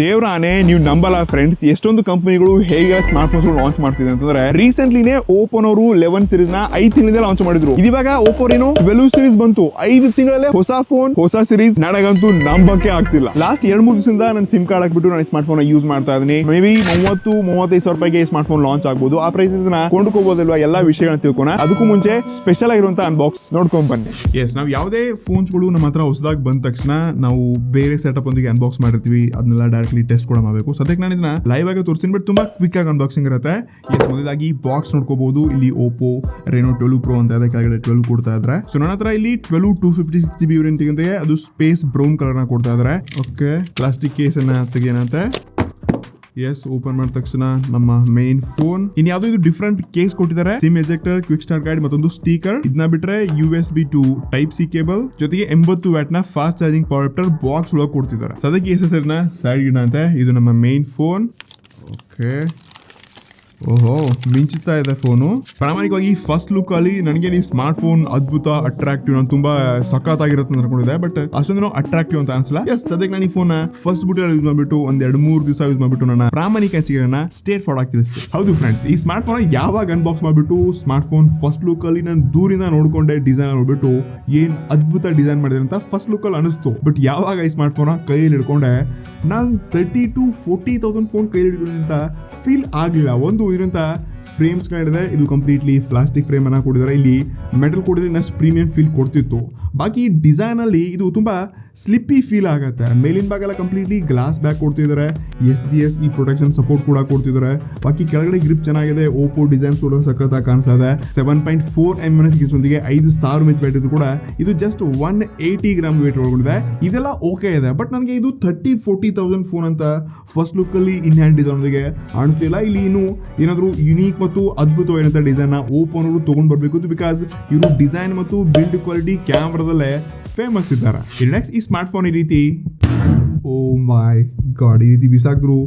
ದೇವ್ರಾನೆ ನೀವು ನಂಬಲ್ಲ ಫ್ರೆಂಡ್ಸ್, ಎಷ್ಟೊಂದು ಕಂಪನಿಗಳು ಹೇಗೆ ಸ್ಮಾರ್ಟ್ ಫೋನ್ಸ್ ಲಾಂಚ್ ಮಾಡ್ತಿದೆ ಅಂತಂದ್ರೆ ರೀಸೆಂಟ್ಲಿನೇ ಓಪೋನವರು 11 ಸೀರೀಸ್ ನ 5 ತಿಂಗಳಿಂದ ಲಾಂಚ್ ಮಾಡಿದ್ರು. ಇವಾಗ ಓಪೋ ರೇನೋ 12 ಸೀರೀಸ್ ಬಂತು. 5 ತಿಂಗಳಲ್ಲೇ ಹೊಸ ಫೋನ್, ಹೊಸ ಸೀರೀಸ್. ನನಗಂತೂ ನಂಬಕ್ಕೆ ಆಗ್ತಿಲ್ಲ. ಲಾಸ್ಟ್ 2-3 ದಿವಸದಿಂದ ನಾನು ಸಿಮ್ ಕಾರ್ಡ್ ಹಾಕ್ಬಿಟ್ಟು ನಾನು ಸ್ಮಾರ್ಟ್ ಫೋನ್ ಯೂಸ್ ಮಾಡ್ತಾ ಇದ್ದೀನಿ. ಮೇ ಬಿ 30-35 ಸಾವಿರ ರೂಪಾಯಿಗೆ ಸ್ಮಾರ್ಟ್ ಫೋನ್ ಲಾಂಚ್ ಆಗ್ಬಹುದು. ಆ ಪ್ರೈಸ್ ಕೊಂಡ್ಕೋಬಹುದಲ್ವಾ? ಎಲ್ಲಾ ವಿಷಯಗಳನ್ನ ತಿಳ್ಕೋಣ. ಅದಕ್ಕೂ ಮುಂಚೆ ಸ್ಪೆಷಲ್ ಆಗಿರುವಂತ ಅನ್ಬಾಕ್ಸ್ ನೋಡ್ಕೊಂಡ್ ಬನ್ನಿ. ಎಸ್, ನಾವು ಯಾವುದೇ ಫೋನ್ಸ್ ಗಳು ನಮ್ಮ ಹತ್ರ ಹೊಸದಾಗಿ ಬಂದ ತಕ್ಷಣ ನಾವು ಬೇರೆ ಸೆಟಪ್ ಒಂದಿಗೆ ಅನ್ಬಾಕ್ಸ್ ಮಾಡಿರ್ತೀವಿ. ಅದನ್ನೆಲ್ಲ ಡೈರೆಕ್ಟ್ಲಿ ಟೆಸ್ಟ್ ಕೂಡ ಮಾಡಬೇಕು. ಸದ್ಯಕ್ಕೆ ನಾನು ಇದನ್ನ ಲೈವ್ ಆಗಿ ತೋರಿಸ್ತೀನಿ, ಬಟ್ ತುಂಬಾ ಕ್ವಿಕ್ ಆಗಿ ಅನ್ಬಾಕ್ಸಿಂಗ್ ಇರುತ್ತೆ. ಎಸ್, ಮೊದಲಾಗಿ ಬಾಕ್ಸ್ ನೋಡ್ಕೋಬಹುದು. ಇಲ್ಲಿ OPPO Reno 12 Pro ಅಂತ ಇದೆ, ಕೆಳಗಡೆ 12 ಕೊಡ್ತಾ ಇದ್ದಾರೆ. ಸೊ ನನ್ನ ಹತ್ರ ಇಲ್ಲಿ 12 256GB ವೇರಿಯಂಟ್ ಇದೆ. ಅದು ಸ್ಪೇಸ್ ಬ್ರೌನ್ ಕಲರ್ ನ ಕೊಡ್ತಾ ಇದ್ದಾರೆ. ಓಕೆ, ಪ್ಲಾಸ್ಟಿಕ್ ಕೇಸ್ ಅನ್ನ ತೆಗೆಯನಂತೆ. ಎಸ್, ಓಪನ್ ಮಾಡಿದ ತಕ್ಷಣ ನಮ್ಮ ಮೇನ್ ಫೋನ್. ಇನ್ ಯಾವ್ದೋ ಇದು ಡಿಫರೆಂಟ್ ಕೇಸ್ ಕೊಟ್ಟಿದ್ದಾರೆ. Sim ejector, quick start guide, ಮತ್ತೊಂದು ಸ್ಟಿಕರ್. ಇದನ್ನ ಬಿಟ್ರೆ USB to Type-C ಕೇಬಲ್ ಜೊತೆಗೆ 80 ವ್ಯಾಟ್ ನ fast charging power adapter box ಒಳಗೆ ಕೊಡ್ತಿದ್ದಾರೆ. ಸದ್ಯಕ್ಕೆ SSR ನ ಸೈಡ್ ಗಿಡ ಅಂತ. ಇದು ನಮ್ಮ ಮೇನ್ ಫೋನ್. ಓಕೆ, ಓಹೋ, ಮಿಂಚುತ್ತಾ ಇದೆ ಫೋನು. ಪ್ರಾಮಾಣಿಕವಾಗಿ ಫಸ್ಟ್ ಲುಕ್ ಅಲ್ಲಿ ನನಗೆ ಈ ಸ್ಮಾರ್ಟ್ ಫೋನ್ ಅದ್ಭುತ, ಅಟ್ರಾಕ್ಟಿವ್, ನಾನು ತುಂಬಾ ಸಖತ್ತಾಗಿರುತ್ತೆ ಅಂತ ಅನ್ಕೊಂಡಿದ್ದೆ. ಬಟ್ ಅಷ್ಟೊಂದು ಅಟ್ರಾಕ್ಟಿವ್ ಅಂತ ಅನ್ಸಲ್ಲ. ಎಸ್, ಸದ್ಯಕ್ಕೆ ನಾನು ಈ ಫೋನ್ ಫಸ್ಟ್ ಬುಟ್ ಯೂಸ್ ಮಾಡ್ಬಿಟ್ಟು 2-3 ದಿವಸ ಯೂಸ್ ಮಾಡ್ಬಿಟ್ಟು ನನ್ನ ಪ್ರಾಮಾಣಿಕ ಅನಿಸಿಕೆಗಳನ್ನ ಸ್ಟೇಟ್ ಫಾರ್ವರ್ಡ್ ಆಗಿ ತಿಳಿಸ್ತೆ. ಹೌದು ಫ್ರೆಂಡ್ಸ್, ಈ ಸ್ಮಾರ್ಟ್ ಫೋನ್ ಯಾವಾಗ ಅನ್ಬಾಕ್ಸ್ ಮಾಡ್ಬಿಟ್ಟು ಸ್ಮಾರ್ಟ್ ಫೋನ್ ಫಸ್ಟ್ ಲುಕ್ ಅಲ್ಲಿ ನಾನು ದೂರಿಂದ ನೋಡ್ಕೊಂಡೆ, ಡಿಸೈನ್ ನೋಡ್ಬಿಟ್ಟು ಏನ್ ಅದ್ಭುತ ಡಿಸೈನ್ ಮಾಡಿದ್ರೆ ಅಂತ ಫಸ್ಟ್ ಲುಕ್ ಅಲ್ಲಿ ಅನಿಸ್ತು. ಬಟ್ ಯಾವಾಗ ಈ ಸ್ಮಾರ್ಟ್ ಫೋನ್ ಕೈಯಲ್ಲಿ ಹಿಡ್ಕೊಂಡೆ, ನಾನು 30,000-40,000 ಫೋನ್ ಕೈಯಲ್ಲಿ ಹಿಡ್ಕೊಂಡಂತ ಫೀಲ್ ಆಗಲಿಲ್ಲ. ಒಂದು ಇದರಿಂದ ಫ್ರೇಮ್ಸ್ ಗಳಿದೆ. ಇದು ಕಂಪ್ಲೀಟ್ಲಿ ಪ್ಲಾಸ್ಟಿಕ್ ಫ್ರೇಮ್ ಅನ್ನ ಕೊಟ್ಟಿದ್ದಾರೆ. ಇಲ್ಲಿ ಮೆಟಲ್ ಕೊಟ್ಟಿದ್ರೆ ಇನ್ನಷ್ಟು ಪ್ರೀಮಿಯಂ ಫೀಲ್ ಕೊಡ್ತಿತ್ತು. ಬಾಕಿ ಡಿಸೈನ್ ಅಲ್ಲಿ ಇದು ತುಂಬಾ ಸ್ಲಿಪ್ಪಿ ಫೀಲ್ ಆಗುತ್ತೆ. ಮೇಲಿನ ಭಾಗ ಎಲ್ಲ ಕಂಪ್ಲೀಟ್ಲಿ ಗ್ಲಾಸ್ ಬ್ಯಾಕ್ ಕೊಡ್ತಿದ್ದಾರೆ. SGS ಪ್ರೊಟೆಕ್ಷನ್ ಸಪೋರ್ಟ್ ಕೂಡ ಕೊಡ್ತಿದ್ದಾರೆ. ಬಾಕಿ ಕೆಳಗಡೆ ಗ್ರಿಪ್ ಚೆನ್ನಾಗಿದೆ. ಓಪೋ ಡಿಸೈನ್ಸ್ ಕೂಡ ಸಖತ್ತಾಗಿ ಕಾಣಿಸ್ತಾ ಇದೆ. 7.4mm ಗಿಸ್ನೊಂದಿಗೆ 5000 mAh ಬ್ಯಾಟರಿ ಕೂಡ. ಇದು ಜಸ್ಟ್ 180 ಗ್ರಾಮ್ ವೇಟ್ ಒಳಗೊಂಡಿದೆ. ಇದೆಲ್ಲ ಓಕೆ ಇದೆ. ಬಟ್ ನನಗೆ ಇದು 30,000-40,000 ಫೋನ್ ಅಂತ ಫಸ್ಟ್ ಲುಕ್ ಅಲ್ಲಿ ಇನ್ ಹ್ಯಾಂಡ್ ಡಿಸೈನ್ ಅನಿಸ್ಲಿಲ್ಲ. ಇಲ್ಲಿ ಇನ್ನು ಏನಾದ್ರು ಯುನೀಕ್ ಮತ್ತು ಅದ್ಭುತವಾದಂತಹ ಡಿಸೈನ್ ನ ಓಪೋನವರು ತಗೊಂಡ್ ಬರ್ಬೇಕು. ಬಿಕಾಸ್ ಇವರು ಡಿಸೈನ್ ಮತ್ತು ಬಿಲ್ಡ್ ಕ್ವಾಲಿಟಿ ಕ್ಯಾಮ್ರಾದಲ್ಲೇ ಫೇಮಸ್ ಇದ್ದಾರೆ. ನೆಕ್ಸ್ಟ್, ಈ ಸ್ಮಾರ್ಟ್ ಫೋನ್ ಈ ರೀತಿ, ಓ ಮೈ ಗಾಡ್, ಈ ರೀತಿ ಬಿಸಾಕಿದ್ರು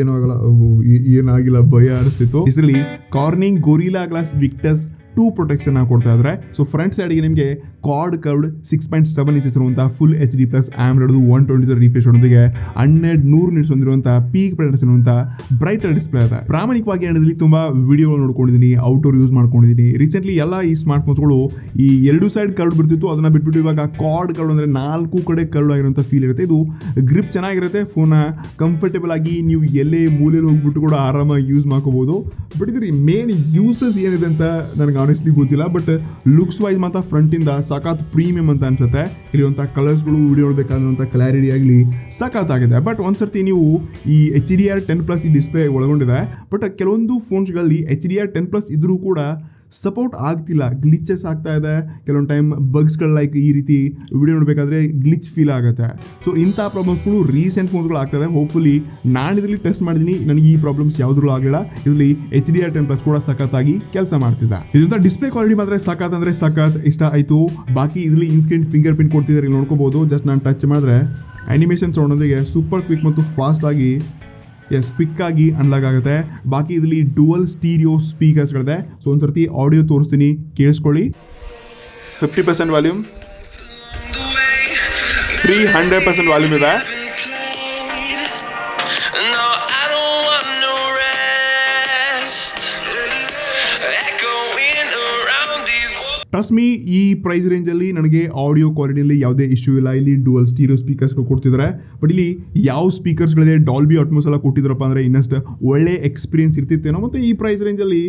ಏನಾಗಿಲ್ಲ, ಭಯ ಅನಿಸ್ತಿತ್ತು. ಇದರಲ್ಲಿ Corning Gorilla Glass Victus 2 protection ಕೊಡ್ತಾ ಇದ್ದಾರೆ. ಸೊ ಫ್ರಂಟ್ ಸೈಡ್ಗೆ ನಿಮಗೆ ಕ್ವಾಡ್ ಕರ್ವ್ಡ್ 6.7 ಇಂಚಸ್ ಇರುವಂತಹ ಫುಲ್ HD+ AMOLED 120 ರಿಫ್ರೆಶ್ ಹೊಂದಿಗೆ 100 ನಿಟ್ಸ್ ಹೊಂದಿರುವಂತಹ ಪೀಕ್ ಬ್ರೈಟ್ನೆಸ್ ಇರುವಂತಹ ಬ್ರೈಟರ್ ಡಿಸ್ಪ್ಲೇ ಇದೆ. ಪ್ರಾಮಾಣಿಕವಾಗಿ ಹೇಳೋದ್ರಲ್ಲಿ ತುಂಬಾ ವಿಡಿಯೋಗಳು ನೋಡ್ಕೊಂಡಿದ್ದೀನಿ, ಔಟ್ಡೋರ್ ಯೂಸ್ ಮಾಡ್ಕೊಂಡಿದ್ದೀನಿ. ರೀಸೆಂಟ್ಲಿ ಎಲ್ಲ ಈ ಸ್ಮಾರ್ಟ್ ಫೋನ್ಸ್ಗಳು ಈ 2 ಸೈಡ್ ಕರ್ವ್ಡ್ ಬರ್ತಿತ್ತು, ಅದನ್ನ ಬಿಟ್ಬಿಟ್ಟು ಇವಾಗ ಕ್ವಾಡ್ ಕರ್ವ್ಡ್ ಅಂದ್ರೆ 4 ಕಡೆ ಕರ್ವ್ಡ್ ಆಗಿರುವಂತಹ ಫೀಲ್ ಇರುತ್ತೆ. ಇದು ಗ್ರಿಪ್ ಚೆನ್ನಾಗಿರುತ್ತೆ. ಫೋನ್ ಕಂಫರ್ಟೇಬಲ್ ಆಗಿ ನೀವು ಎಲ್ಲೇ ಮೂಲೆಯಲ್ಲಿ ಹೋಗ್ಬಿಟ್ಟು ಕೂಡ ಆರಾಮಾಗಿ ಯೂಸ್ ಮಾಡ್ಕೋಬಹುದು. ಬಟ್ ಇದ್ರ ಮೇನ್ ಯೂಸಸ್ ಏನಿದೆ ಅಂತ ನನಗೆ ಆನೆಸ್ಟ್ಲಿ ಗೊತ್ತಿಲ್ಲ. ಬಟ್ ಲುಕ್ಸ್ ವೈಸ್ ಮಾತ್ರ ಫ್ರಂಟ್ ಇಂದ ಸಖತ್ ಪ್ರೀಮಿಯಂ ಅಂತ ಅನ್ಸುತ್ತೆ. ಇಲ್ಲಿರುವಂಥ ಕಲರ್ಸ್ಗಳು, ವಿಡಿಯೋ ನೋಡಬೇಕಾದಂಥ ಕ್ಲಾರಿಟಿ ಆಗಲಿ ಸಖತ್ ಆಗಿದೆ. ಬಟ್ ಒಂದ್ಸರ್ತಿ ನೀವು ಈ HDR10+ ಈ ಡಿಸ್ಪ್ಲೇ ಒಳಗೊಂಡಿದೆ. ಬಟ್ ಕೆಲವೊಂದು ಫೋನ್ಸ್ಗಳಲ್ಲಿ HDR10+ ಇದ್ರೂ ಕೂಡ ಸಪೋರ್ಟ್ ಆಗ್ತಿಲ್ಲ, ಗ್ಲಿಚಸ್ ಆಗ್ತಾ ಇದೆ. ಕೆಲವೊಂದು ಟೈಮ್ ಬಗ್ಸ್ಗಳು ಲೈಕ್ ಈ ರೀತಿ ವಿಡಿಯೋ ನೋಡಬೇಕಾದ್ರೆ ಗ್ಲಿಚ್ ಫೀಲ್ ಆಗುತ್ತೆ. ಸೊ ಇಂಥ ಪ್ರಾಬ್ಲಮ್ಸ್ಗಳು ರೀಸೆಂಟ್ ಫೋನ್ಸ್ಗಳು ಆಗ್ತದೆ. ಹೋಪ್ಫುಲಿ ನಾನು ಇದರಲ್ಲಿ ಟೆಸ್ಟ್ ಮಾಡಿದ್ದೀನಿ, ನನಗೆ ಈ ಪ್ರಾಬ್ಲಮ್ಸ್ ಯಾವುದ್ರೂ ಆಗಲಿಲ್ಲ. ಇದರಲ್ಲಿ HDR10+ ಕೂಡ ಸಖತ್ತಾಗಿ ಕೆಲಸ ಮಾಡ್ತಿದೆ. ಇದಂತ ಡಿಸ್ಪ್ಲೇ ಕ್ವಾಲಿಟಿ ಮಾತ್ರ ಸಖತ್ ಅಂದ್ರೆ ಸಖತ್ ಇಷ್ಟ ಆಯಿತು. ಬಾಕಿ ಇದರಲ್ಲಿ ಇನ್ಸ್ಟೆಂಟ್ ಫಿಂಗರ್ ಪ್ರಿಂಟ್ ಕೊಡ್ತಿದ್ದಾರೆ, ನೋಡ್ಕೋಬಹುದು. ಜಸ್ಟ್ ನಾನು ಟಚ್ ಮಾಡಿದ್ರೆ ಆನಿಮೇಷನ್ ಸೌಂಡೊಂದಿಗೆ ಸೂಪರ್ ಕ್ವಿಕ್ ಮತ್ತು ಫಾಸ್ಟ್ ಆಗಿ ಕ್ವಿಕ್ ಆಗಿ ಅನ್ಲಾಕ್ ಆಗುತ್ತೆ. ಬಾಕಿ ಇದರಲ್ಲಿ ಡುವಲ್ ಸ್ಟೀರಿಯೋ ಸ್ಪೀಕರ್ಸ್ಗಳಿದೆ. ಸೊ ಒಂದ್ಸರ್ತಿ ಆಡಿಯೋ ತೋರಿಸ್ತೀನಿ, ಕೇಳಿಸ್ಕೊಳ್ಳಿ. 50% ವಾಲ್ಯೂಮ್, 300% ವಾಲ್ಯೂಮ್ ಇದೆ. ಟ್ರಸ್ಟ್ ಮೀ, ಈ ಪ್ರೈಸ್ ರೇಂಜಲ್ಲಿ ನನಗೆ ಆಡಿಯೋ ಕ್ವಾಲಿಟಿಯಲ್ಲಿ ಯಾವುದೇ ಇಶ್ಯೂ ಇಲ್ಲ. ಇಲ್ಲಿ ಡುವಲ್ ಸ್ಟೀರಿಯೋ ಸ್ಪೀಕರ್ಸ್ಗಳು ಕೊಡ್ತಿದ್ದಾರೆ. ಬಟ್ ಇಲ್ಲಿ ಯಾವ ಸ್ಪೀಕರ್ಸ್ಗಳಿದೆ, ಡಾಲ್ಬಿ ಅಟ್ಮೋಸ್ ಎಲ್ಲ ಕೊಟ್ಟಿದ್ರಪ್ಪ ಅಂದರೆ ಇನ್ನಷ್ಟು ಒಳ್ಳೆ ಎಕ್ಸ್ಪೀರಿಯನ್ಸ್ ಇರ್ತಿತ್ತೇನೋ. ಮತ್ತು ಈ ಪ್ರೈಸ್ ರೇಂಜಲ್ಲಿ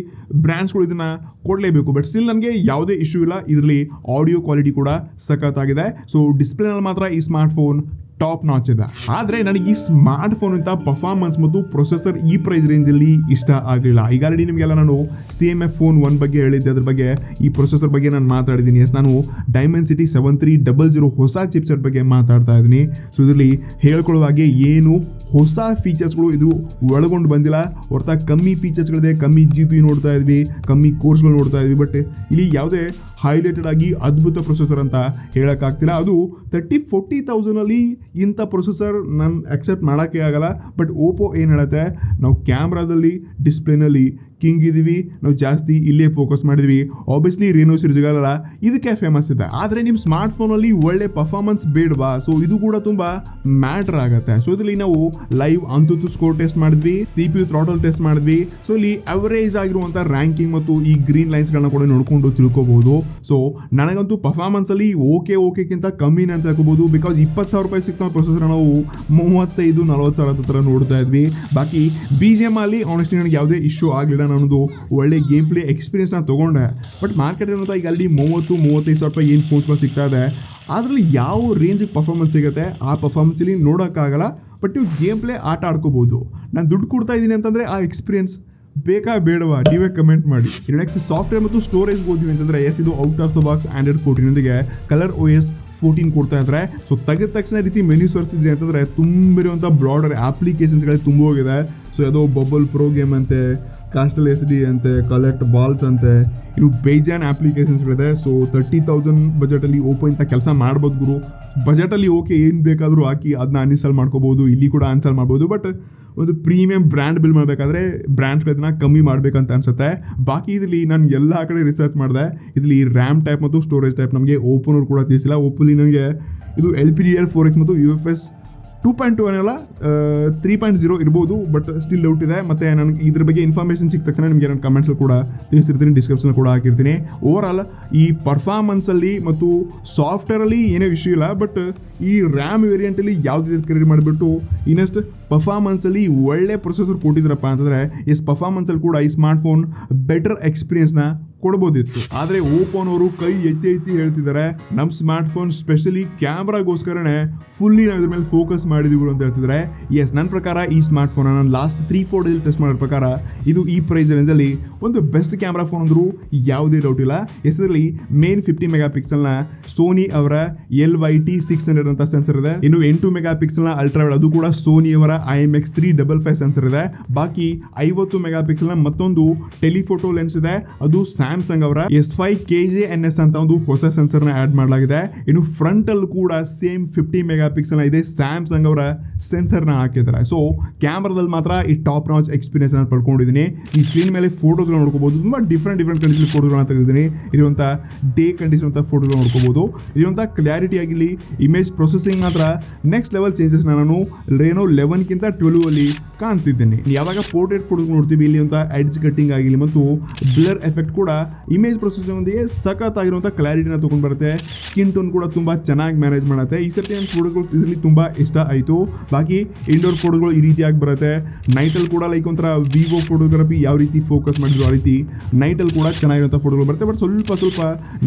ಬ್ರ್ಯಾಂಡ್ಸ್ಗಳು ಇದನ್ನು ಕೊಡಲೇಬೇಕು. ಬಟ್ ಸ್ಟಿಲ್ ನನಗೆ ಯಾವುದೇ ಇಶ್ಯೂ ಇಲ್ಲ. ಇದರಲ್ಲಿ ಆಡಿಯೋ ಕ್ವಾಲಿಟಿ ಕೂಡ ಸಖತ್ತಾಗಿದೆ. ಸೊ ಡಿಸ್ಪ್ಲೇನಲ್ಲಿ ಮಾತ್ರ ಈ ಸ್ಮಾರ್ಟ್ ಫೋನ್ ಟಾಪ್ ನಾಚ್ ಇದೆ. ಆದರೆ ನನಗೆ ಈ ಸ್ಮಾರ್ಟ್ ಫೋನ್ ಅಂತ ಪರ್ಫಾರ್ಮೆನ್ಸ್ ಮತ್ತು ಪ್ರೊಸೆಸರ್ ಈ ಪ್ರೈಸ್ ರೇಂಜಲ್ಲಿ ಇಷ್ಟ ಆಗಲಿಲ್ಲ. ಈಗ ಆಲ್ರೆಡಿ ನಿಮಗೆಲ್ಲ ನಾನು CMF ಫೋನ್ 1 ಬಗ್ಗೆ ಹೇಳಿದ್ದೆ, ಅದ್ರ ಬಗ್ಗೆ ಈ ಪ್ರೊಸೆಸರ್ ಬಗ್ಗೆ ನಾನು ಮಾತಾಡಿದ್ದೀನಿ. ನಾನು Dimensity 7300 ಹೊಸ ಚಿಪ್ಸೆಟ್ ಬಗ್ಗೆ ಮಾತಾಡ್ತಾ ಇದ್ದೀನಿ. ಸೊ ಇದರಲ್ಲಿ ಹೇಳ್ಕೊಳ್ಳೋದಾಗೆ ಏನು ಹೊಸ ಫೀಚರ್ಸ್ಗಳು ಇದು ಒಳಗೊಂಡು ಬಂದಿಲ್ಲ. ಹೊರತಾಗಿ ಕಮ್ಮಿ ಫೀಚರ್ಸ್ಗಳಿದೆ, ಕಮ್ಮಿ GPU ನೋಡ್ತಾ ಇದ್ವಿ, ಕಮ್ಮಿ ಕೋರ್ಸ್ಗಳು ನೋಡ್ತಾ ಇದ್ವಿ. ಬಟ್ ಇಲ್ಲಿ ಯಾವುದೇ ಹೈಲೈಟೆಡ್ ಆಗಿ ಅದ್ಭುತ ಪ್ರೊಸೆಸರ್ ಅಂತ ಹೇಳೋಕ್ಕಾಗ್ತಿಲ್ಲ. ಅದು 30,000-40,000 ಇಂಥ ಪ್ರೊಸೆಸರ್ ನಾನು ಅಕ್ಸೆಪ್ಟ್ ಮಾಡೋಕ್ಕೆ ಆಗಲ್ಲ. ಬಟ್ ಓಪೋ ಏನು ಹೇಳುತ್ತೆ, ನಾವು ಕ್ಯಾಮ್ರಾದಲ್ಲಿ, ಡಿಸ್ಪ್ಲೇನಲ್ಲಿ ಕಿಂಗ್ ಇದೀವಿ, ನಾವು ಜಾಸ್ತಿ ಇಲ್ಲೇ ಫೋಕಸ್ ಮಾಡಿದ್ವಿ. ಆಬ್ವಿಯಸ್ಲಿ ರೇನೋ ಸೀರೀಸ್ಗಳೆಲ್ಲ ಇದಕ್ಕೆ ಫೇಮಸ್ ಇದೆ. ಆದರೆ ನಿಮ್ಮ ಸ್ಮಾರ್ಟ್ ಫೋನಲ್ಲಿ ಒಳ್ಳೆ ಪರ್ಫಾರ್ಮೆನ್ಸ್ ಬೇಡವಾ? ಸೊ ಇದು ಕೂಡ ತುಂಬಾ ಮ್ಯಾಟರ್ ಆಗುತ್ತೆ. ಸೊ ಇದರಲ್ಲಿ ನಾವು ಲೈವ್ ಅಂತೂ ಸ್ಕೋರ್ ಟೆಸ್ಟ್ ಮಾಡಿದ್ವಿ, CPU ಥ್ರಾಟಲ್ ಟೆಸ್ಟ್ ಮಾಡಿದ್ವಿ. ಸೊ ಇಲ್ಲಿ ಅವರೇಜ್ ಆಗಿರುವಂತ ರ್ಯಾಂಕಿಂಗ್ ಮತ್ತು ಈ ಗ್ರೀನ್ ಲೈನ್ಸ್ ಗಳನ್ನ ಕೂಡ ನೋಡ್ಕೊಂಡು ತಿಳ್ಕೋಬಹುದು. ಸೊ ನನಗಂತೂ ಪರ್ಫಾರ್ಮೆನ್ಸ್ ಅಲ್ಲಿ ಓಕೆಕ್ಕಿಂತ ಕಮ್ಮಿನೇ ಅಂತ ಹೇಳ್ಕೋಬಹುದು. ಬಿಕಾಸ್ 20,000 ರೂಪಾಯಿ ಸಿಗ್ತಾ ಪ್ರೊಸೆಸರ್ ನಾವು 35-40 ಸಾವಿರ ಹತ್ರ ನೋಡ್ತಾ ಇದ್ವಿ. ಬಾಕಿ BGM ಅಲ್ಲಿ ಆನೆಸ್ಟ್ಲಿ ನನಗೆ ಯಾವುದೇ ಇಶ್ಯೂ ಆಗಲಿಲ್ಲ. ನಾನೊಂದು ಒಳ್ಳೆ ಗೇಮ್ ಪ್ಲೇ ಎಕ್ಸ್ಪೀರಿಯನ್ಸ್ ನಾನು ತಗೊಂಡೆ. ಬಟ್ ಮಾರ್ಕೆಟ್ ಏನಂತ ಈಗ ಅಲ್ಲಿ 30-35 ಸಾವಿರ ರೂಪಾಯಿ ಏನು ಫೋನ್ಸ್ಗಳು ಸಿಗ್ತಾ ಇದೆ, ಅದರಲ್ಲಿ ಯಾವ ರೇಂಜಿಗೆ ಪರ್ಫಾರ್ಮೆನ್ಸ್ ಸಿಗುತ್ತೆ ಆ ಪರ್ಫಾರ್ಮೆನ್ಸಲ್ಲಿ ನೋಡೋಕ್ಕಾಗಲ್ಲ. ಬಟ್ ನೀವು ಗೇಮ್ ಪ್ಲೇ ಆಟ ಆಡ್ಕೋಬಹುದು. ನಾನು ದುಡ್ಡು ಕೊಡ್ತಾ ಇದ್ದೀನಿ ಅಂತಂದರೆ ಆ ಎಕ್ಸ್ಪೀರಿಯನ್ಸ್ ಬೇಕಾ ಬೇಡವಾ ನೀವೇ ಕಮೆಂಟ್ ಮಾಡಿ. ಇನ್ನು ನೆಕ್ಸ್ಟ್ ಸಾಫ್ಟ್ವೇರ್ ಮತ್ತು ಸ್ಟೋರೇಜ್ ಓದ್ತೀವಿ ಅಂತಂದರೆ ಇದು out of the box Android 14 colour OS 14 ಕೊಡ್ತಾ ಇದ್ದಾರೆ. ಸೊ ತೆಗೆದ ತಕ್ಷಣ ರೀತಿ ಮೆನ್ಯೂಸ್ ತೋರಿಸಿದ್ರಿ ಅಂತಂದರೆ ತುಂಬಿರುವಂಥ ಬ್ರಾಡರ್ ಅಪ್ಲಿಕೇಶನ್ಸ್ಗಳೇ ತುಂಬ ಹೋಗಿದೆ. ಸೊ ಯಾವುದೋ ಬಬಲ್ ಪ್ರೋ ಗೇಮ್ ಅಂತೆ, ಕಾಸ್ಟಲ್ SD ಅಂತೆ, ಕಲೆಕ್ಟ್ ಬಾಲ್ಸ್ ಅಂತೆ, ಇವು ಬೇಜಾನ್ ಅಪ್ಲಿಕೇಶನ್ಸ್ಗಳಿದೆ. ಸೊ 30,000 ಬಜೆಟಲ್ಲಿ ಓಪೋ ಇಂಥ ಕೆಲಸ ಮಾಡ್ಬೋದು ಗುರು. ಬಜೆಟಲ್ಲಿ ಓಕೆ ಏನು ಬೇಕಾದರೂ ಹಾಕಿ ಅದನ್ನ ಅನ್ಇನ್ಸ್ಟಾಲ್ ಮಾಡ್ಕೋಬೋದು, ಇಲ್ಲಿ ಕೂಡ ಅನ್ಸ್ಟಾಲ್ ಮಾಡ್ಬೋದು. ಬಟ್ ಒಂದು ಪ್ರೀಮಿಯಂ ಬ್ರ್ಯಾಂಡ್ ಬಿಲ್ ಮಾಡಬೇಕಾದ್ರೆ ಬ್ರ್ಯಾಂಡ್ಸ್ಗಳನ್ನ ಕಮ್ಮಿ ಮಾಡಬೇಕಂತ ಅನ್ಸುತ್ತೆ. ಬಾಕಿ ಇದರಲ್ಲಿ ನಾನು ಎಲ್ಲ ಕಡೆ ರಿಸರ್ಚ್ ಮಾಡಿದೆ. ಇದರಲ್ಲಿ ರ್ಯಾಮ್ ಟೈಪ್ ಮತ್ತು ಸ್ಟೋರೇಜ್ ಟೈಪ್ ನಮಗೆ ಓಪೋನವ್ರು ಕೂಡ ತಿಳಿಸಿಲ್ಲ. ಓಪೋಲಿ ನನಗೆ ಇದು LPDDR4X ಮತ್ತು UFS 2.2 ಅನ್ನಲ್ಲ 3.0 ಇರ್ಬೋದು. ಬಟ್ ಸ್ಟಿಲ್ ಡೌಟ್ ಇದೆ. ಮತ್ತು ನನಗೆ ಇದ್ರ ಬಗ್ಗೆ ಇನ್ಫಾರ್ಮೇಷನ್ ಸಿಕ್ಕ ತಕ್ಷಣ ನಿಮಗೆ ನಾನು ಕಮೆಂಟ್ಸಲ್ಲಿ ಕೂಡ ತಿಳಿಸಿರ್ತೀನಿ, ಡಿಸ್ಕ್ರಿಪ್ಷನ್ ಕೂಡ ಹಾಕಿರ್ತೀನಿ. ಓವರ್ ಆಲ್ ಈ ಪರ್ಫಾರ್ಮೆನ್ಸಲ್ಲಿ ಮತ್ತು ಸಾಫ್ಟ್ವೇರಲ್ಲಿ ಏನೋ ಇಶ್ಯೂ ಇಲ್ಲ. ಬಟ್ ಈ ರ್ಯಾಮ್ ವೇರಿಯಂಟಲ್ಲಿ ಯಾವುದೇ ಕ್ರಿಯೇಟ್ ಮಾಡಿಬಿಟ್ಟು ಇನ್ನಷ್ಟು ಪರ್ಫಾರ್ಮೆನ್ಸಲ್ಲಿ ಒಳ್ಳೆ ಪ್ರೊಸೆಸರ್ ಕೊಟ್ಟಿದ್ದಾರಪ್ಪ ಅಂತಂದರೆ ಪರ್ಫಾರ್ಮೆನ್ಸಲ್ಲಿ ಕೂಡ ಈ ಸ್ಮಾರ್ಟ್ ಫೋನ್ ಬೆಟರ್ ಎಕ್ಸ್ಪೀರಿಯನ್ಸ್ನ ಕೊಡ್ಬೋದಿತ್ತು. ಆದರೆ ಓಪೋನವರು ಕೈ ಎತ್ತಿ ಹೇಳ್ತಿದ್ದಾರೆ, ನಮ್ಮ ಸ್ಮಾರ್ಟ್ ಫೋನ್ ಸ್ಪೆಷಲಿ ಕ್ಯಾಮ್ರಾಗೋಸ್ಕರನೇ ಫುಲ್ಲಿ ನಾವು ಇದ್ರ ಮೇಲೆ ಫೋಕಸ್ ಮಾಡಿದೀವಿ ಅಂತ ಹೇಳ್ತಿದ್ದಾರೆ. ನನ್ನ ಪ್ರಕಾರ ಈ ಸ್ಮಾರ್ಟ್ ಫೋನ್ ನಾನು ಲಾಸ್ಟ್ 3-4 ಡೇಸ್ ಟೆಸ್ಟ್ ಮಾಡೋ ಪ್ರಕಾರ ಇದು ಈ ಪ್ರೈಸ್ ರೇಂಜಲ್ಲಿ ಒಂದು ಬೆಸ್ಟ್ ಕ್ಯಾಮ್ರಾ ಫೋನ್ ಅಂದರೂ ಯಾವುದೇ ಡೌಟ್ ಇಲ್ಲ. ಇದರಲ್ಲಿ ಮೇನ್ 50 ಮೆಗಾ ಪಿಕ್ಸೆಲ್ನ ಸೋನಿ ಅವರ LYT600 ಅಂತ ಸೆನ್ಸರ್ ಇದೆ. ಇನ್ನು 8 ಮೆಗಾ ಪಿಕ್ಸೆಲ್ನ ಅಲ್ಟ್ರಾ ವೈಡ್, ಅದು ಕೂಡ ಸೋನಿ ಅವರ IMX355 ಸೆನ್ಸರ್ ಇದೆ. ಬಾಕಿ 50 ಮೆಗಾ ಪಿಕ್ಸೆಲ್ನ ಮತ್ತೊಂದು ಟೆಲಿಫೋಟೋ ಲೆನ್ಸ್ ಇದೆ, ಅದು ಸ್ಯಾಮ್ಸಂಗ್ ಅವರ S5KJNS ಅಂತ ಒಂದು ಹೊಸ ಸೆನ್ಸರ್ನ ಆಡ್ ಮಾಡಲಾಗಿದೆ. ಇನ್ನು ಫ್ರಂಟ್ ಅಲ್ಲಿ ಕೂಡ ಸೇಮ್ 50 ಮೆಗಾ ಪಿಕ್ಸೆಲ್ ಇದೆ, ಸ್ಯಾಮ್ಸಂಗ್ ಅವರ ಸೆನ್ಸರ್ನ ಹಾಕಿದ್ದಾರೆ. ಸೊ ಕ್ಯಾಮ್ರಾದಲ್ಲಿ ಮಾತ್ರ ಈ ಟಾಪ್ ನಾಚ್ ಎಕ್ಸ್ಪೀರಿಯನ್ಸ್ ನಾನು ಪಡ್ಕೊಂಡಿದ್ದೀನಿ. ಈ ಸ್ಕ್ರೀನ್ ಮೇಲೆ ಫೋಟೋಸ್ಗಳು ನೋಡ್ಕೋಬಹುದು, ತುಂಬಾ ಡಿಫ್ರೆಂಟ್ ಕಂಡೀಷನ್ ಫೋಟೋಗಳನ್ನ ತೆಗೆದಿದ್ದೀನಿ. ಇರುವಂಥ ಡೇ ಕಂಡೀಷನ್ ಅಂತ ಫೋಟೋಗಳು ನೋಡ್ಕೋಬಹುದು. ಇರುವಂಥ ಕ್ಲಾರಿಟಿ ಆಗಿರಲಿ, ಇಮೇಜ್ ಪ್ರೊಸೆಸಿಂಗ್ ಮಾತ್ರ ನೆಕ್ಸ್ಟ್ ಲೆವೆಲ್ ಚೇಂಜಸ್ ನಾನು ರೇನೋ 11 12 ಅಲ್ಲಿ ಕಾಣ್ತಿದ್ದೇನೆ. ಯಾವಾಗ ಪೋರ್ಟ್ರೇಟ್ ಫೋಟೋಸ್ ನೋಡ್ತೀವಿ, ಇಲ್ಲಿ ಅಂತ ಎಡ್ಜ್ ಕಟ್ಟಿಂಗ್ ಆಗಿರಲಿ ಮತ್ತು ಬ್ಲರ್ ಎಫೆಕ್ಟ್ ಕೂಡ ಇಮೇಜ್ ಪ್ರೊಸೆಸಿಂಗ್ ಒಂದಿಗೆ ಸಖತ್ ಆಗಿರುವಂಥ ಕ್ಲಾರಿಟಿನ ತೊಗೊಂಡು ಬರುತ್ತೆ. ಸ್ಕಿನ್ ಟೋನ್ ಕೂಡ ತುಂಬ ಚೆನ್ನಾಗಿ ಮ್ಯಾನೇಜ್ ಮಾಡುತ್ತೆ. ಈ ಸರ್ತಿ ನನ್ನ ಫೋಟೋಗಳು ಇದರಲ್ಲಿ ತುಂಬ ಇಷ್ಟ ಆಯಿತು. ಬಾಕಿ ಇಂಡೋರ್ ಫೋಟೋಗಳು ಈ ರೀತಿಯಾಗಿ ಬರುತ್ತೆ. ನೈಟಲ್ಲಿ ಕೂಡ ಲೈಕ್ ಒಂಥರ ವಿವೋ ಫೋಟೋಗ್ರಫಿ ಯಾವ ರೀತಿ ಫೋಕಸ್ ಮಾಡಿದ್ರು ಆ ರೀತಿ ನೈಟಲ್ಲಿ ಕೂಡ ಚೆನ್ನಾಗಿರುವಂಥ ಫೋಟೋಗಳು ಬರುತ್ತೆ. ಬಟ್ ಸ್ವಲ್ಪ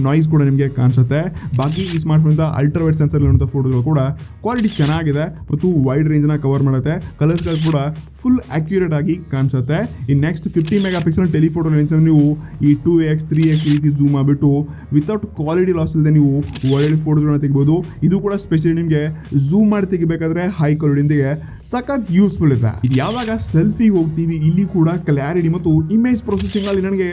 ನಾಯ್ಸ್ ಕೂಡ ನಿಮಗೆ ಕಾಣಿಸುತ್ತೆ. ಬಾಕಿ ಈ smart phone ultra wide sensor ಇರುವಂಥ ಫೋಟೋಗಳು ಕೂಡ ಕ್ವಾಲಿಟಿ ಚೆನ್ನಾಗಿದೆ ಮತ್ತು ವೈಡ್ ರೇಂಜ್ನ ಕವರ್ ಮಾಡುತ್ತೆ. ಕಲರ್ಸ್ಗಳು ಕೂಡ ಫುಲ್ ಅಕ್ಯುರೇಟ್ ಆಗಿ ಕಾಣಿಸುತ್ತೆ. ಇನ್ನು next 50 mega pixel telephoto lens ನೀವು ಈ 2x 3x ಈ ರೀತಿ ಝೂಮ್ ಆಗಿಬಿಟ್ಟು ವಿತೌಟ್ ಕ್ವಾಲಿಟಿ ಲಾಸ್ ಇಲ್ಲದೆ ನೀವು ಒಳ್ಳೆ ಫೋಟೋಗಳನ್ನ ತೆಗಿಬೋದು. ಇದು ಕೂಡ ಸ್ಪೆಷಲಿ ನಿಮಗೆ ಝೂಮ್ ಮಾಡಿ ತೆಗಿಬೇಕಾದ್ರೆ ಹೈ ಕ್ವಾಲಿಟಿಯೊಂದಿಗೆ ಸಖತ್ ಯೂಸ್ಫುಲ್ ಇದೆ. ಇದು ಯಾವಾಗ ಸೆಲ್ಫಿಗೆ ಹೋಗ್ತೀವಿ, ಇಲ್ಲಿ ಕೂಡ ಕ್ಲಾರಿಟಿ ಮತ್ತು ಇಮೇಜ್ ಪ್ರೊಸೆಸಿಂಗ್ ಅಲ್ಲಿ ನನಗೆ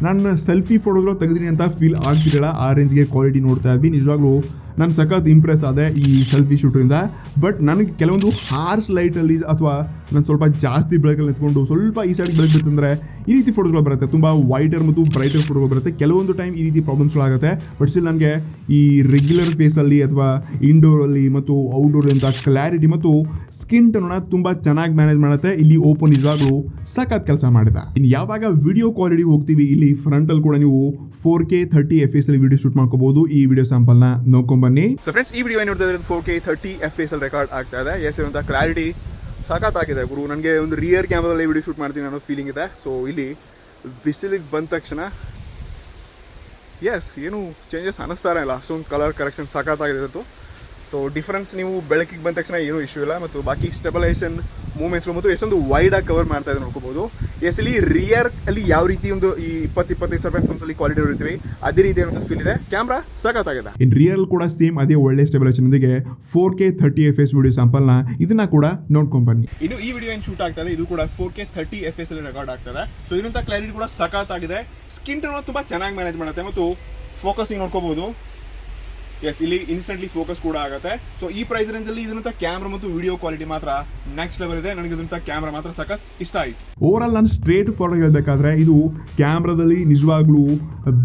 ನನ್ನ ಸೆಲ್ಫಿ ಫೋಟೋಗಳು ತೆಗೆದಿನಿ ಅಂತ ಫೀಲ್ ಆಗ್ತಿರಲ್ಲ. ಆ ರೇಂಜ್ಗೆ ಕ್ವಾಲಿಟಿ ನೋಡ್ತಾ ಇದ್ವಿ. ನಿಜವಾಗ್ಲೂ ನಾನು ಸಖತ್ ಇಂಪ್ರೆಸ್ ಆದೆ ಈ ಸೆಲ್ಫಿ ಶೂಟಿಂದ. ಬಟ್ ನನಗೆ ಕೆಲವೊಂದು ಹಾರ್ಸ್ ಲೈಟಲ್ಲಿ ಅಥವಾ ನಾನು ಸ್ವಲ್ಪ ಜಾಸ್ತಿ ಬೆಳಕಲ್ಲಿ ನಿಂತ್ಕೊಂಡು ಸ್ವಲ್ಪ ಈ ಸೈಡ್ಗೆ ಬೆಳಕು ಬಿತ್ತಂದರೆ ಈ ರೀತಿ ಫೋಟೋಗಳು ಬರುತ್ತೆ, ತುಂಬ ವೈಟರ್ ಮತ್ತು ಬ್ರೈಟರ್ ಫೋಟೋಗಳು ಬರುತ್ತೆ. ಕೆಲವೊಂದು ಟೈಮ್ ಈ ರೀತಿ ಪ್ರಾಬ್ಲಮ್ಸ್ಗಳಾಗುತ್ತೆ. ಬಟ್ ಸ್ಟಿಲ್ ನನಗೆ ಈ ರೆಗ್ಯುಲರ್ ಫೇಸಲ್ಲಿ ಅಥವಾ ಇಂಡೋರಲ್ಲಿ ಮತ್ತು ಔಟ್ಡೋರ್ ಅಂತ ಕ್ಲಾರಿಟಿ ಮತ್ತು ಸ್ಕಿನ್ ಟೋನ್ನ ತುಂಬ ಚೆನ್ನಾಗಿ ಮ್ಯಾನೇಜ್ ಮಾಡುತ್ತೆ. ಇಲ್ಲಿ ಓಪೋ ನಿಜವಾಗ್ಲೂ ಸಖತ್ ಕೆಲಸ ಮಾಡಿದೆ. ಇನ್ನು ಯಾವಾಗ ವಿಡಿಯೋ ಕ್ವಾಲಿಟಿ ಹೋಗ್ತೀವಿ, ಇಲ್ಲಿ ಫ್ರಂಟಲ್ಲಿ ಕೂಡ ನೀವು 4K 30 FPS ಅಲ್ಲಿ ವಿಡಿಯೋ ಶೂಟ್ ಮಾಡ್ಕೋಬಹುದು. ಈ ವಿಡಿಯೋ ಸ್ಯಾಂಪಲ್ನ ನೋಡ್ಕೊಂಡ್ ಬನ್ನಿ. ಸೊ ಫ್ರೆಂಡ್ಸ್, ಈ ವಿಡಿಯೋ ಏನು ನೋಡ್ತಾ ಇದ್ರೆ 4K 30 FPS ಅಲ್ಲಿ ರೆಕಾರ್ಡ್ ಆಗ್ತಾ ಇದೆ. ಇರುವಂಥ ಕ್ಲಾರಿಟಿ ಸಖತ್ ಆಗಿದೆ ಗುರು. ನನಗೆ ಒಂದು ರಿಯರ್ ಕ್ಯಾಮ್ರಾದಲ್ಲಿ ವಿಡಿಯೋ ಶೂಟ್ ಮಾಡ್ತೀನಿ ಅನ್ನೋ ಫೀಲಿಂಗ್ ಇದೆ. ಸೊ ಇಲ್ಲಿ ಬಿಸಿಲಿಗೆ ಬಂದ ತಕ್ಷಣ ಏನು ಚೇಂಜಸ್ ಅನ್ನಿಸ್ತಾನೆ ಇಲ್ಲ. ಅಷ್ಟೊಂದು ಕಲರ್ ಕರೆಕ್ಷನ್ ಸಖತ್ತಾಗಿದೆ. ಸೊ ಡಿಫ್ರೆನ್ಸ್ ನೀವು ಬೆಳಕಿಗೆ ಬಂದ ತಕ್ಷಣ ಏನೂ ಇಶ್ಯೂ ಇಲ್ಲ. ಮತ್ತು ಬಾಕಿ ಸ್ಟೆಬಲೈಸೇಷನ್ ಮೂವ್ಮೆಂಟ್ಸ್ಗಳು ಮತ್ತು ಎಷ್ಟೊಂದು ವೈಡಾಗಿ ಕವರ್ ಮಾಡ್ತಾ ಇದೆ ನೋಡ್ಕೋಬಹುದು. ಇಲ್ಲಿ ರಿಯರ್ ಅಲ್ಲಿ ಯಾವ ರೀತಿ ಒಂದು ಈ 20-25 ಸಾವಿರ ಫೋನ್ಸಲ್ಲಿ ಕ್ವಾಲಿಟಿ ಇರ್ತೀವಿ ಅದೇ ರೀತಿ ಅಂತ ಫೀಲ್ ಇದೆ. ಕ್ಯಾಮ್ರಾ ಸಖತ್ತಾಗಿದೆ. ಇನ್ ರಿಯಲ್ ಕೂಡ ಸೇಮ್ ಅದೇ ಒಳ್ಳೆ ಸ್ಟೆಬಲೈಸೇಷನ್ ಜೊತೆಗೆ 4K 30 FPS ವಿಡಿಯೋ ಸ್ಯಾಂಪಲ್ನ ಇದನ್ನ ಕೂಡ ನೋಡ್ಕೊಂಡ್ ಬನ್ನಿ. ಇನ್ನು ಈ ವಿಡಿಯೋ ಏನು ಶೂಟ್ ಆಗ್ತಾ ಇದೆ, ಇದು ಕೂಡ 4K 30 FPS ಅಲ್ಲಿ ರೆಕಾರ್ಡ್ ಆಗ್ತದೆ. ಸೊ ಇದರಿಂದ ಕ್ಲಾರಿಟಿ ಕೂಡ ಸಖತ್ತಾಗಿದೆ. ಸ್ಕಿನ್ ಟೋನ್ ತುಂಬಾ ಚೆನ್ನಾಗಿ ಮ್ಯಾನೇಜ್ ಮಾಡುತ್ತೆ ಮತ್ತು ಫೋಕಸಿಂಗ್ ನೋಡ್ಕೋಬಹುದು. ಎಸ್ ಇಲ್ಲಿ ಇನ್ಸ್ಟೆಂಟ್ಲಿ ಫೋಕಸ್ ಕೂಡ ಆಗುತ್ತೆ. ಸೊ ಈ ಪ್ರೈಸ್ ರೇಂಜ್ ಅಲ್ಲಿ ಇದರಂತ ಕ್ಯಾಮ್ರಾ ಮತ್ತು ವಿಡಿಯೋ ಕ್ವಾಲಿಟಿ ಮಾತ್ರ ನೆಕ್ಸ್ಟ್ ಲೆವೆಲ್ ಇದೆ. ನನಗೆ ಇದರಂತ ಕ್ಯಾಮ್ರಾ ಮಾತ್ರ ಸಖತ್ ಇಷ್ಟ ಆಯ್ತು. ಓವರ್ ಆಲ್ ನಾನು ಸ್ಟ್ರೇಟ್ ಫಾರ್ವರ್ಡ್ ಹೇಳ್ಬೇಕಾದ್ರೆ ಇದು ಕ್ಯಾಮ್ರಾದಲ್ಲಿ ನಿಜವಾಗ್ಲೂ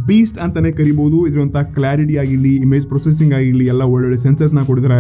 ಬೀಸ್ಟ್ ಅಂತಾನೆ ಕರಿಬಹುದು. ಇದರಂತ ಕ್ಲಾರಿಟಿ ಆಗಿರಲಿ, ಇಮೇಜ್ ಪ್ರೊಸೆಸಿಂಗ್ ಆಗಿರಲಿ, ಎಲ್ಲ ಒಳ್ಳೊಳ್ಳೆ ಸೆನ್ಸರ್ಸ್ನ ಕೊಡಿದ್ರೆ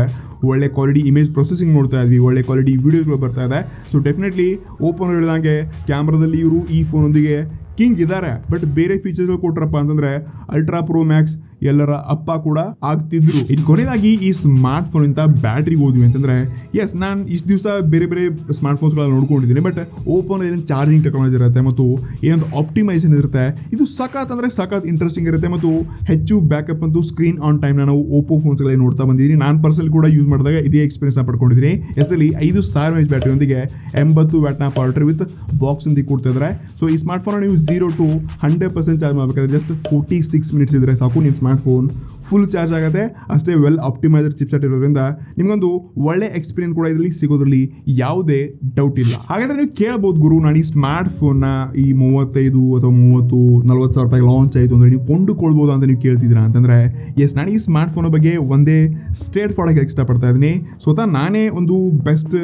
ಒಳ್ಳೆ ಕ್ವಾಲಿಟಿ ಇಮೇಜ್ ಪ್ರೊಸೆಸಿಂಗ್ ನೋಡ್ತಾ ಇದ್ವಿ, ಒಳ್ಳೆ ಕ್ವಾಲಿಟಿ ವಿಡಿಯೋಸ್ಗಳು ಬರ್ತಾ ಇದೆ. ಸೊ ಡೆಫಿನೆಟ್ಲಿ ಓಪನ್ ಹೇಳಿದಂಗೆ ಕ್ಯಾಮ್ರಾದಲ್ಲಿ ಇವರು ಈ ಫೋನೊಂದಿಗೆ ಕಿಂಗ್ ಇದ್ದಾರೆ. ಬಟ್ ಬೇರೆ ಫೀಚರ್ಸ್ಗಳು ಕೊಟ್ರಪ್ಪ ಅಂತಂದ್ರೆ ಅಲ್ಟ್ರಾ ಪ್ರೋ ಮ್ಯಾಕ್ಸ್ ಎಲ್ಲರ ಅಪ್ಪ ಕೂಡ ಆಗ್ತಿದ್ರು. ಇನ್ನು ಕೊನೆಯದಾಗಿ ಈ ಸ್ಮಾರ್ಟ್ ಫೋನ್ ಇಂತ ಬ್ಯಾಟ್ರಿಗೆ ಹೋದ್ವಿ ಅಂತಂದ್ರೆ ಎಸ್ ನಾನು ಇಷ್ಟು ದಿವಸ ಬೇರೆ ಬೇರೆ ಸ್ಮಾರ್ಟ್ ಫೋನ್ಸ್ಗಳನ್ನ ನೋಡ್ಕೊಂಡಿದ್ದೀನಿ. ಬಟ್ ಓಪನ್ ಏನೇನು ಚಾರ್ಜಿಂಗ್ ಟೆಕ್ನಾಲಜಿ ಇರುತ್ತೆ ಮತ್ತು ಏನೊಂದು ಆಪ್ಟಿಮೈಸೇಷನ್ ಇರುತ್ತೆ, ಇದು ಸಖತ್ ಅಂದರೆ ಸಖತ್ ಇಂಟ್ರೆಸ್ಟಿಂಗ್ ಇರುತ್ತೆ. ಮತ್ತು ಹೆಚ್ಚು ಬ್ಯಾಕಪ್ ಮತ್ತು ಸ್ಕ್ರೀನ್ ಆನ್ ಟೈಮ್ನ ನಾವು ಓಪೋ ಫೋನ್ಸ್ಗಳಲ್ಲಿ ನೋಡ್ತಾ ಬಂದಿದ್ದೀನಿ. ನಾನು ಪರ್ಸನಲ್ ಕೂಡ ಯೂಸ್ ಮಾಡಿದಾಗ ಇದೇ ಎಕ್ಸ್ಪೀರಿಯನ್ಸ್ನ ಪಡ್ಕೊಂಡಿದ್ದೀನಿ. ಎಸ್ದಲ್ಲಿ 5000 mAh ಬ್ಯಾಟ್ರಿಯೊಂದಿಗೆ 80 ವ್ಯಾಟ್ನ ಪವರ್ ಟ್ರಿ ವಿತ್ ಬಾಕ್ಸ್ ಇಂದ ಕೊಡ್ತಾ ಇದ್ದಾರೆ. ಸೊ ಈ ಸ್ಮಾರ್ಟ್ ಫೋನ್ ನೀವು 0 to 100% ಚಾರ್ಜ್ ಮಾಡಬೇಕಾದ್ರೆ ಜಸ್ಟ್ 46 ಮಿನಿಟ್ಸ್ ಇದ್ರೆ ಸಾಕು, ನಿಮ್ಮ ಸ್ಮಾರ್ಟ್ ಫೋನ್ ಫುಲ್ ಚಾರ್ಜ್ ಆಗುತ್ತೆ. ಅಷ್ಟೇ ವೆಲ್ ಆಪ್ಟಿಮೈಸರ್ ಚಿಪ್ಸೆಟ್ ಇರೋದ್ರಿಂದ ನಿಮಗೊಂದು ಒಳ್ಳೆ ಎಕ್ಸ್ಪೀರಿಯನ್ಸ್ ಕೂಡ ಇದರಲ್ಲಿ ಸಿಗೋದ್ರಲ್ಲಿ ಯಾವುದೇ ಡೌಟ್ ಇಲ್ಲ. ಹಾಗಾದ್ರೆ ನೀವು ಕೇಳಬಹುದು, ಗುರು ನಾನು ಈ ಸ್ಮಾರ್ಟ್ ಫೋನ್ನ ಈ 35 ಅಥವಾ 30-40 ಸಾವಿರ ರೂಪಾಯಿ ಲಾಂಚ್ ಆಯಿತು ಅಂದರೆ ನೀವು ಕೊಂಡುಕೊಳ್ಬೋದು ಅಂತ ನೀವು ಕೇಳ್ತಿದ್ದೀರಾ ಅಂತಂದರೆ ಎಸ್, ನಾನು ಈ ಸ್ಮಾರ್ಟ್ ಫೋನ್ ಬಗ್ಗೆ ಒಂದೇ ಸ್ಟ್ರೇಟ್ ಫಾರ್ವರ್ಡ್ ಇಷ್ಟಪಡ್ತಾ ಇದ್ದೀನಿ. ಸ್ವತಃ ನಾನೇ ಒಂದು ಬೆಸ್ಟ್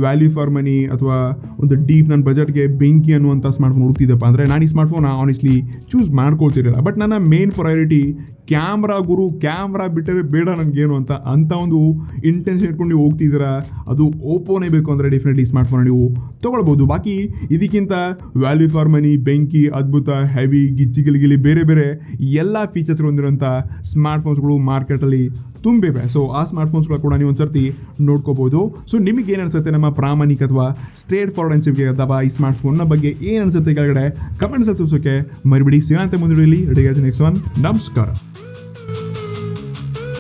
ವ್ಯಾಲ್ಯೂ ಫಾರ್ ಮನಿ ಅಥವಾ ಒಂದು ಡೀಪ್ ನನ್ನ ಬಜೆಟ್ಗೆ ಬೆಂಕಿ ಅನ್ನುವಂಥ ಸ್ಮಾರ್ಟ್ ಫೋನ್ ಹುಡುಕ್ತಿದ್ದಪ್ಪ ಅಂದರೆ ನಾನು ಈ ಸ್ಮಾರ್ಟ್ ಫೋನ್ ಆನೆಸ್ಟ್ಲಿ ಚೂಸ್ ಮಾಡ್ಕೊಳ್ತಿರಲಿಲ್ಲ. ಬಟ್ ನನ್ನ ಮೇನ್ ಪ್ರಯಾರಿಟಿ ಕ್ಯಾಮ್ರಾ, ಗುರು ಕ್ಯಾಮ್ರಾ ಬಿಟ್ಟರೆ ಬೇಡ ನನಗೇನು ಅಂತ ಒಂದು ಇಂಟೆನ್ಷನ್ ಇಟ್ಕೊಂಡು ನೀವು ಹೋಗ್ತಿದ್ದೀರಾ, ಅದು ಓಪೋನೇ ಬೇಕು ಅಂದರೆ ಡೆಫಿನೆಟ್ಲಿ ಸ್ಮಾರ್ಟ್ ಫೋನ್ ನೀವು ತೊಗೊಳ್ಬೋದು. ಬಾಕಿ ಇದಕ್ಕಿಂತ ವ್ಯಾಲ್ಯೂ ಫಾರ್ ಮನಿ, ಬೆಂಕಿ, ಅದ್ಭುತ, ಹೆವಿ, ಗಿಲಿ ಬೇರೆ ಬೇರೆ ಎಲ್ಲ ಫೀಚರ್ಸ್ಗಳು ಹೊಂದಿರೋಂಥ ಸ್ಮಾರ್ಟ್ ಫೋನ್ಸ್ಗಳು ಮಾರ್ಕೆಟಲ್ಲಿ ತುಂಬಿವೆ. ಸೊ ಆ ಸ್ಮಾರ್ಟ್ ಫೋನ್ಸ್ಗಳು ಕೂಡ ನೀವು ಒಂದ್ಸರ್ತಿ ನೋಡ್ಕೋಬಹುದು. ಸೊ ನಿಮಗೆ ಏನು ಅನ್ಸುತ್ತೆ ನಮ್ಮ ಪ್ರಾಮಾಣಿಕ ಅಥವಾ ಸ್ಟ್ರೇಟ್ ಫಾರ್ವರ್ಡ್ ಅನ್ಸಿಕೆ ಅಥವಾ ಈ ಸ್ಮಾರ್ಟ್ ಫೋನ್ನ ಬಗ್ಗೆ ಏನು ಅನ್ಸುತ್ತೆ ಕೆಳಗಡೆ ಕಮೆಂಟ್ಸ್ ತಿಳಿಸೋಕೆ ಮರಿಬಿಡಿ. ಸಿಗೋಂತೆ ಮುಂದಿಡಲಿ. Next one. ನಮಸ್ಕಾರ.